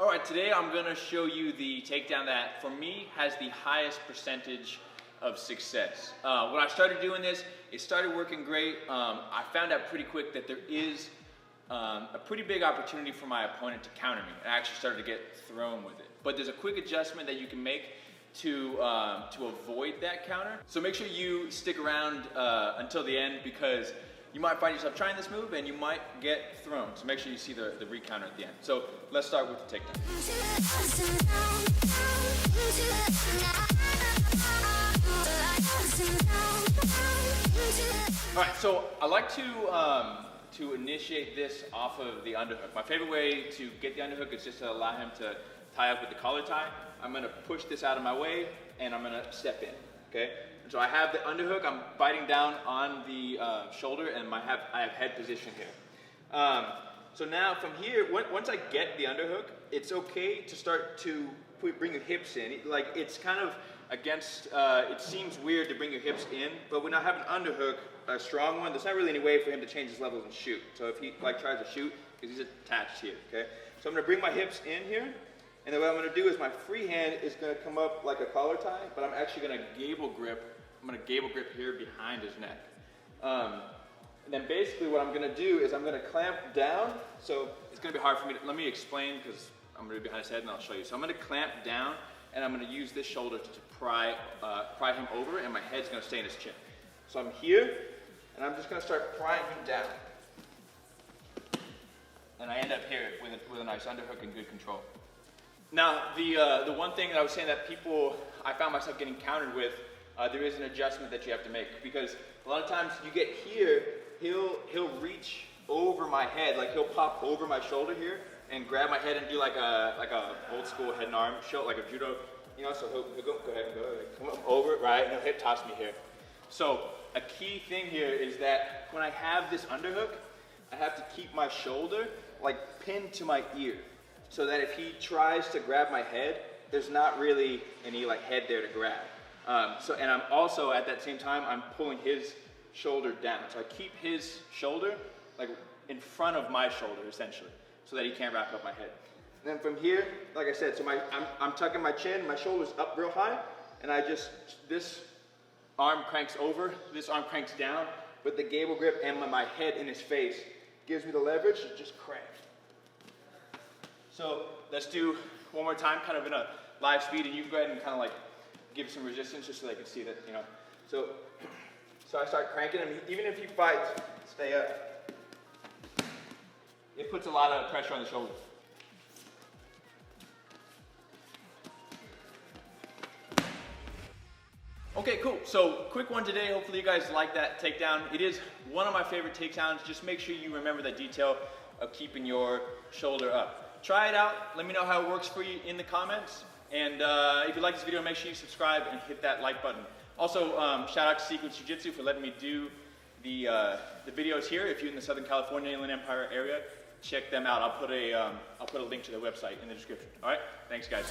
All right, today I'm gonna show you the takedown that, for me, has the highest percentage of success. When I started doing this, it started working great. I found out pretty quick that there is a pretty big opportunity for my opponent to counter me. I actually started to get thrown with it. But there's a quick adjustment that you can make to avoid that counter. So make sure you stick around until the end, because you might find yourself trying this move and you might get thrown. So make sure you see the recounter at the end. So let's start with the takedown. All right, so I like to initiate this off of the underhook. My favorite way to get the underhook is just to allow him to tie up with the collar tie. I'm gonna push this out of my way and I'm gonna step in, okay? So I have the underhook, I'm biting down on the shoulder, and I have head position here. So now from here, once I get the underhook, it's okay to start to bring your hips in. Like, it's kind of against, it seems weird to bring your hips in, but when I have an underhook, a strong one, there's not really any way for him to change his levels and shoot. So if he tries to shoot, because he's attached here, okay? So I'm gonna bring my hips in here, and then what I'm gonna do is my free hand is gonna come up like a collar tie, but I'm actually gonna gable grip. I'm gonna gable grip here behind his neck. And then basically what I'm gonna do is I'm gonna clamp down. So it's gonna be hard for me to, let me explain, because I'm gonna be behind his head and I'll show you. So I'm gonna clamp down and I'm gonna use this shoulder to pry him over, and my head's gonna stay in his chin. So I'm here and I'm just gonna start prying him down. And I end up here with a nice underhook and good control. Now, the one thing that I was saying that I found myself getting countered with, there is an adjustment that you have to make, because a lot of times you get here, he'll reach over my head, like he'll pop over my shoulder here and grab my head and do like a old school head and arm show, like a judo, you know. So he'll go ahead and go, like, come up over, right, and he'll hip toss me here. So a key thing here is that when I have this underhook, I have to keep my shoulder like pinned to my ear, so that if he tries to grab my head, there's not really any like head there to grab. And I'm also, at that same time, I'm pulling his shoulder down. So I keep his shoulder like in front of my shoulder, essentially, so that he can't wrap up my head. And then from here, like I said, so I'm tucking my chin, my shoulder's up real high, and this arm cranks over, this arm cranks down, but the gable grip and my head in his face gives me the leverage to just crank. So let's do one more time, kind of in a live speed, and you can go ahead and kind of like give some resistance just so they can see that, you know. So I start cranking him. Even if he fights, stay up. It puts a lot of pressure on the shoulders. Okay, cool. So quick one today. Hopefully you guys like that takedown. It is one of my favorite takedowns. Just make sure you remember that detail of keeping your shoulder up. Try it out. Let me know how it works for you in the comments. And if you like this video, make sure you subscribe and hit that like button. Also, shout out to Sequence Jiu Jitsu for letting me do the videos here. If you're in the Southern California Inland Empire area, check them out. I'll put a link to their website in the description. All right, thanks guys.